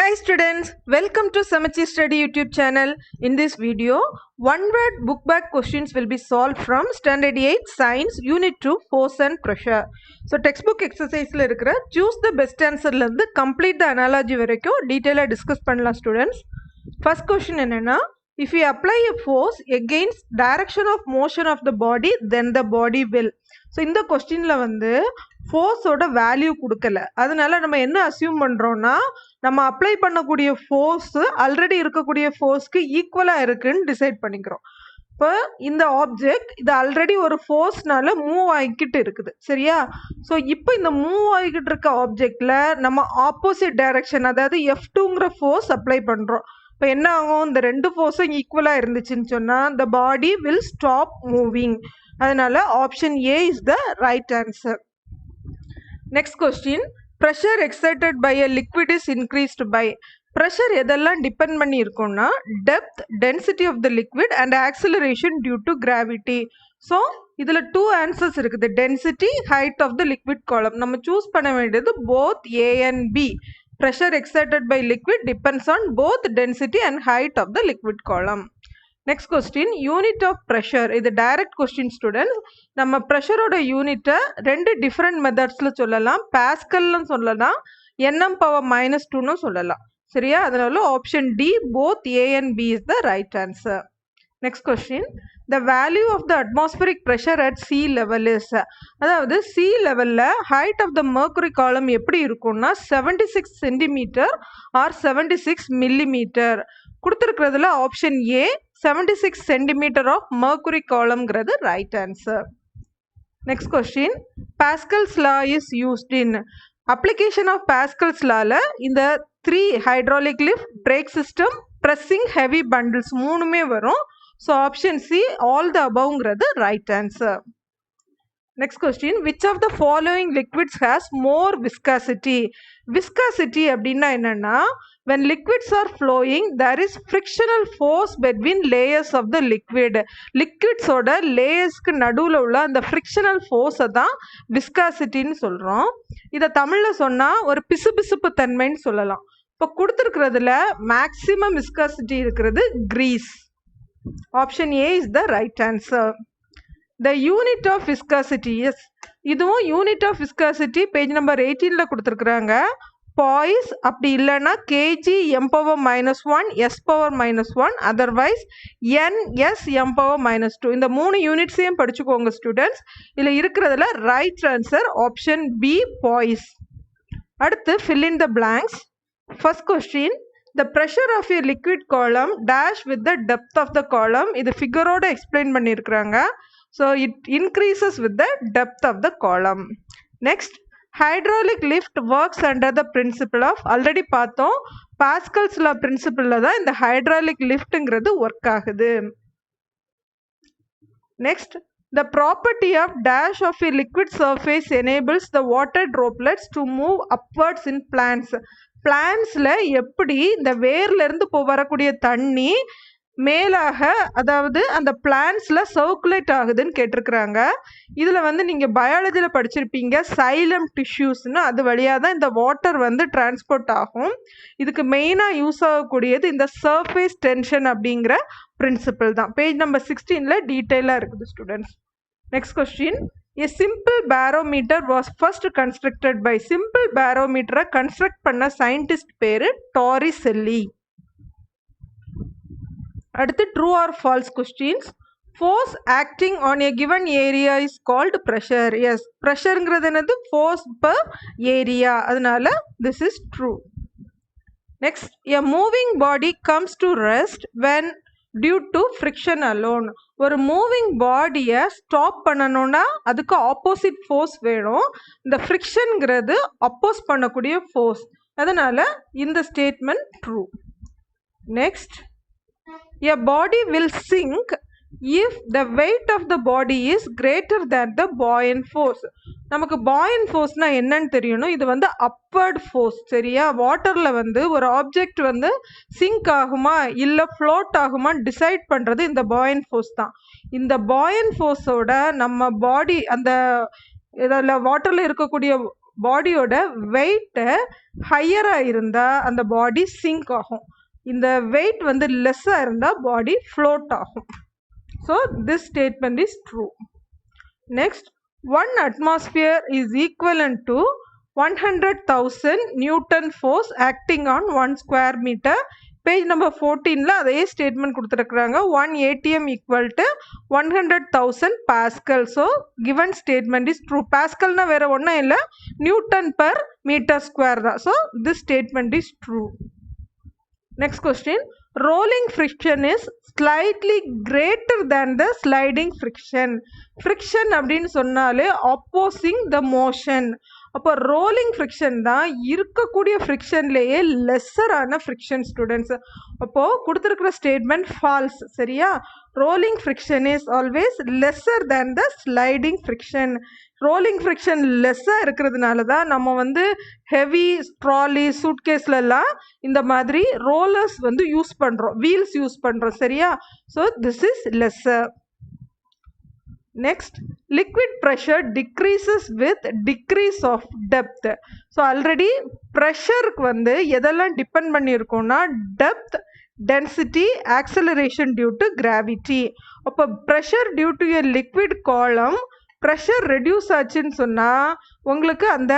Hi students, welcome to Samachi Study YouTube channel. In this video, one word book back questions will be solved from Standard 8 Science Unit 2 Force and Pressure. So textbook exercise la irukra choose the best answer la irundhu complete the analogy varaikkum detail discuss pannalam students. First question enna, if we apply a force against direction of motion of the body, then the body will. So இந்த கொஸ்டின்ல வந்து ஃபோர்ஸோட value கொடுக்கல, அதனால நம்ம என்ன assume பண்றோம்னா நம்ம apply பண்ணக்கூடிய ஃபோர்ஸ் ஆல்ரெடி இருக்கக்கூடிய ஃபோர்ஸ்க்கு ஈக்குவலா இருக்குன்னு டிசைட் பண்ணிக்கிறோம். இப்போ இந்த ஆப்ஜெக்ட் இது ஆல்ரெடி ஒரு ஃபோர்ஸ்னால மூவ் ஆகிக்கிட்டு இருக்குது, சரியா? ஸோ இப்போ இந்த மூவ் ஆகிக்கிட்டு இருக்க ஆப்ஜெக்ட்ல நம்ம ஆப்போசிட் டைரக்ஷன், அதாவது F2ங்கிற ஃபோர்ஸ் அப்ளை பண்றோம். இப்போ என்ன ஆகும், இந்த ரெண்டு ஃபோர்ஸும் ஈக்குவலா இருந்துச்சுன்னு சொன்னா the body will stop moving. அதனால option A is the right answer. Next question, pressure exerted by a liquid is increased by. Pressure எதெல்லாம் டிபெண்ட் பண்ணி இருக்கும்னா depth, density of the liquid and acceleration due to gravity. So இதில் two answers இருக்குது, density, height of the liquid column. நம்ம choose பண்ண வேண்டியது both A and B. Pressure exerted by liquid depends on both density and height of the liquid column. Next question, unit of pressure. இது direct question students. நம்ம pressure ஓட unit ரெண்டு different methodsல சொல்லலாம். Pascalனு சொல்லலாம், nm power minus 2னு சொல்லலாம், சரியா? அதனால option D both A and B is the right answer. Next question, the value of the atmospheric pressure at sea level is. அதாவது sea levelல height of the mercury column எப்படி இருக்கும்னா 76 centimeter or 76 millimeter. கொடுத்திருக்கிறதுல option A 76 centimeter of mercury columnங்கிறது right answer. Next question, Pascal's law is used in. application of Pascal's lawல இந்த 3 hydraulic lift, brake system, pressing heavy bundles மூணுமே வரும். So option C all the aboveங்கிறது right answer. Next question, which of the following liquids has more viscosity? Viscosity அப்படின்னா என்னன்னா when liquids are flowing there is frictional force between layers of the liquid. liquids ஓட லேயர்ஸ்க்கு நடுவுல உள்ள அந்த frictional force தான் viscosityன்னு சொல்றோம். இதை தமிழ்ல சொன்னா ஒரு பிசுபிசுப்பு தன்மைன்னு சொல்லலாம். இப்போ கொடுத்திருக்கிறதுல மேக்ஸிமம் viscosity இருக்கிறது grease. Option A is the right answer. The unit of viscosity, yes, இதுவும் unit of viscosity page number 18ல கொடுத்திருக்கிறாங்க. poise அப்படி இல்லைன்னா kg m power minus 1 s power minus 1, otherwise n s m power minus 2. இந்த மூணு யூனிட்ஸையும் படிச்சுக்கோங்க students. இதில் இருக்கிறதுல right answer option B poise. அடுத்து fill in the blanks. First question, the pressure of a liquid column dash with the depth of the column. இது ஃபிகரோட explain பண்ணியிருக்கிறாங்க. So it increases with the depth of the column. Next, hydraulic lift works under the principle of, already பார்த்தோம் Pascal's law principle தான் இந்த hydraulic liftங்கிறது work ஆகுது. Next, the property of dash of a liquid surface enables the water droplets to move upwards in plants. பிளான்ஸ்ல எப்படி இந்த வேர்ல இருந்து வரக்கூடிய தண்ணி மேலாக, அதாவது அந்த பிளான்ஸ்ல சர்க்குலேட் ஆகுதுன்னு கேட்டிருக்கிறாங்க. இதுல வந்து நீங்க பயாலஜில படிச்சிருப்பீங்க சைலம் டிஷ்யூஸ்னு, அது வழியா தான் இந்த வாட்டர் வந்து டிரான்ஸ்போர்ட் ஆகும். இதுக்கு மெயினா யூஸ் ஆகக்கூடியது இந்த சர்ஃபேஸ் டென்ஷன் அப்படிங்கிற பிரின்சிபல் தான். பேஜ் நம்பர் 16ல டீட்டெயிலா இருக்குது students. Next question, a simple barometer was first constructed by. simple barometer construct பண்ண சயின்டிஸ்ட் பேரு டாரிசெல்லி. அடுத்து true or false questions. Force acting on a given area is called pressure. Yes, ப்ரெஷருங்கிறது என்னது, force per area, அதனால this is true. Next, a moving body comes to rest when due to friction alone. ஒரு moving பாடியை stop பண்ணணும்னா அதுக்கு opposite force வேணும். இந்த ஃப்ரிக்ஷன்ங்கிறது அப்போஸ் பண்ணக்கூடிய ஃபோர்ஸ், அதனால இந்த statement true. Next, a body will sink if the weight of the body is greater than the buoyant force. நமக்கு buoyant forceனா என்னன்னு தெரியணும். இது வந்து upward force, சரியா? வாட்டர்ல வந்து ஒரு ஆப்ஜெக்ட் வந்து சிங்க் ஆகுமா இல்ல ஃப்ளோட் ஆகுமா டிசைட் பண்றது இந்த buoyant force தான். இந்த buoyant forceோட நம்ம பாடி அந்த இதில் வாட்டர்ல இருக்கக்கூடிய பாடியோட வெயிட் ஹையரா இருந்தா அந்த பாடி சிங்க் ஆகும். இந்த வெயிட் வந்து லெஸ்ஸா இருந்தா பாடி ஃப்ளோட் ஆகும். So this statement is true. Next, 1 atmosphere is equivalent to 100,000 Newton force acting on 1 square meter. Page number 14ல அதே ஸ்டேட்மெண்ட் கொடுத்துருக்குறாங்க. 1 atm equal to 100,000 Pascal. So given statement is true. Pascalனா வேற ஒன்றும் இல்லை, நியூட்டன் பர் மீட்டர் ஸ்கொயர் தான். So this statement is true. Next question, rolling friction is slightly greater than the sliding friction. Friction அப்படின்னு சொன்னாலே opposing the motion. அப்போ rolling friction தான் இருக்கக்கூடிய ஃப்ரிக்ஷன்லேயே லெஸ்ஸரான ஃப்ரிக்ஷன் ஸ்டூடெண்ட்ஸ். அப்போது கொடுத்துருக்குற ஸ்டேட்மெண்ட் ஃபால்ஸ். சரியா? Rolling friction is always lesser than the sliding friction. Rolling friction லெஸ்ஸாக இருக்கிறதுனால தான் நம்ம வந்து ஹெவி ட்ராலி சூட்கேஸ்லலாம் இந்த மாதிரி ரோலர்ஸ் வந்து யூஸ் பண்ணுறோம், வீல்ஸ் யூஸ் பண்ணுறோம். சரியா? So this is lesser. Next, liquid pressure decreases with decrease of depth. So already pressure வந்து எதெல்லாம் depend பண்ணியிருக்கோம்னா depth, density, acceleration due to gravity. அப்போ pressure due to a liquid column pressure reduce ஆச்சுன்னு சொன்னால் உங்களுக்கு அந்த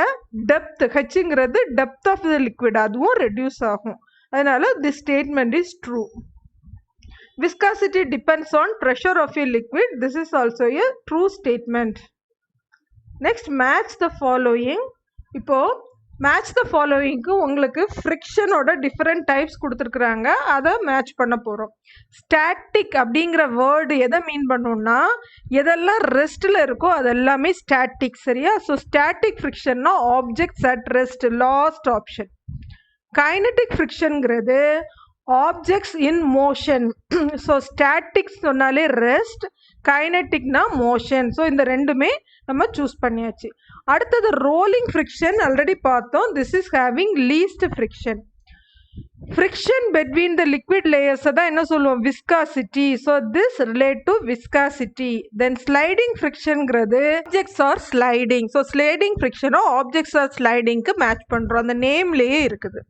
depth ஹெச்ங்கிறது depth of the liquid அதுவும் reduce ஆகும். அதனால this statement is true. Viscosity depends on pressure of a liquid. This is also a true statement. Next, match the following. இப்போ match the followingக்கு உங்களுக்கு ஃப்ரிக்ஷனோட different types கொடுத்துருக்குறாங்க, அதை match பண்ண போகிறோம். Static அப்படிங்கிற வேர்டு எதை மீன் பண்ணோம்னா எதெல்லாம் ரெஸ்ட்டில் இருக்கோ அதெல்லாமே ஸ்டாட்டிக். சரியா? ஸோ ஸ்டாட்டிக் ஃப்ரிக்ஷன்னா objects at rest, last option. Kinetic ஃப்ரிக்ஷன்ங்கிறது objects in motion. So statics சொன்னாலே ரெஸ்ட், கைனட்டிக்னா மோஷன். ஸோ இந்த ரெண்டுமே நம்ம சூஸ் பண்ணியாச்சு. அடுத்தது ரோலிங் ஃப்ரிக்ஷன் ஆல்ரெடி பார்த்தோம். This is having least friction. Friction between the liquid லேயர்ஸை தான் என்ன சொல்லுவோம்? Viscosity. So this relate to viscosity. Then sliding ஃப்ரிக்ஷன்ங்கிறது objects are sliding. So sliding ஃப்ரிக்ஷனோ ஆப்ஜெக்ட்ஸ் ஆர் ஸ்லைடிங்க்கு மேட்ச் பண்ணுறோம், அந்த நேம்லேயே இருக்குது.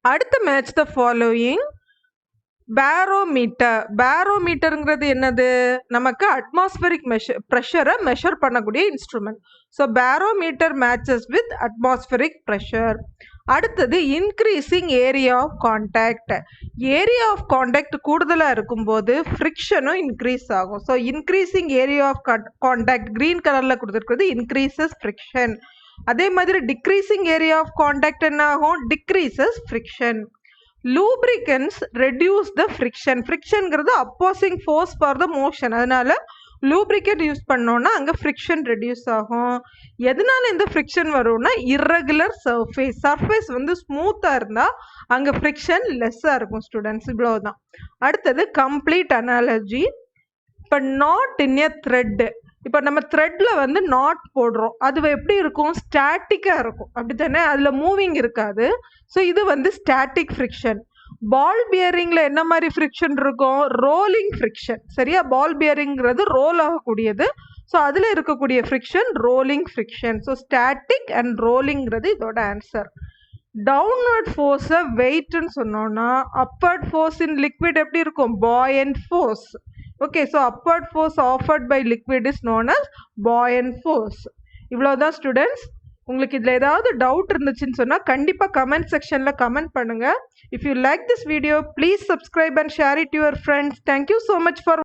அடுத்த மேட்ச் த ஃபாலோயிங். பேரோமீட்டர். பேரோமீட்டருங்கிறது என்னது? நமக்கு அட்மாஸ்பரிக் ப்ரெஷரை மெஷர் பண்ணக்கூடிய instrument. So barometer matches with atmospheric pressure. அடுத்தது increasing area of contact. Area of contact கூடுதலாக இருக்கும்போது ஃப்ரிக்ஷனும் இன்க்ரீஸ் ஆகும். So increasing area of contact green கலரில் கொடுத்துருக்கிறது இன்க்ரீசஸ் ஃப்ரிக்ஷன். அதே மாதிரி டிக்ரீசிங் ஏரியா ஆஃப் கான்டாக்ட் என்ன ஆகும்? Decreases friction. Lubricants reduce the friction. ஃப்ரிக்ஷன்ங்கிறது opposing force for the motion. அதனால லூப்ரிகன்ட் யூஸ் பண்ணோன்னா அங்கே ஃப்ரிக்ஷன் ரெடியூஸ் ஆகும். எதனால இந்த ஃப்ரிக்ஷன் வரும்னா இர்ரெகுலர் சர்ஃபேஸ். சர்ஃபேஸ் வந்து ஸ்மூத்தாக இருந்தால் அங்கே ஃப்ரிக்ஷன் லெஸ்ஸாக இருக்கும் ஸ்டூடெண்ட்ஸ். இவ்வளோதான். அடுத்தது கம்ப்ளீட் அனாலஜி. இப்போ நாட் இன் எ த்ரெட். இப்போ நம்ம த்ரெட்டில் வந்து நாட் போடுறோம், அது எப்படி இருக்கும்? ஸ்டாட்டிக்காக இருக்கும், அப்படி தானே? அதில் மூவிங் இருக்காது. ஸோ இது வந்து ஸ்டாட்டிக் ஃப்ரிக்ஷன். பால் பியரிங்கில் என்ன மாதிரி ஃப்ரிக்ஷன் இருக்கும்? Rolling friction. சரியா? பால் பியரிங்கிறது ரோல் ஆகக்கூடியது. ஸோ அதில் இருக்கக்கூடிய friction rolling friction. So static and ரோலிங்கிறது இதோட ஆன்சர். டவுன்வர்ட் ஃபோர்ஸை வெயிட்னு சொன்னோன்னா அப்பர்ட் ஃபோர்ஸ் இன் லிக்விட் எப்படி இருக்கும்? buoyant force. Okay, so upward force offered by liquid is known as buoyant force. இவ்வளோதான் ஸ்டூடெண்ட்ஸ். உங்களுக்கு இதில் ஏதாவது டவுட் இருந்துச்சுன்னு சொன்னால் கண்டிப்பாக கமெண்ட் செக்ஷனில் கமெண்ட் பண்ணுங்கள். If you like this video please subscribe and share it your friends. Thank you so much for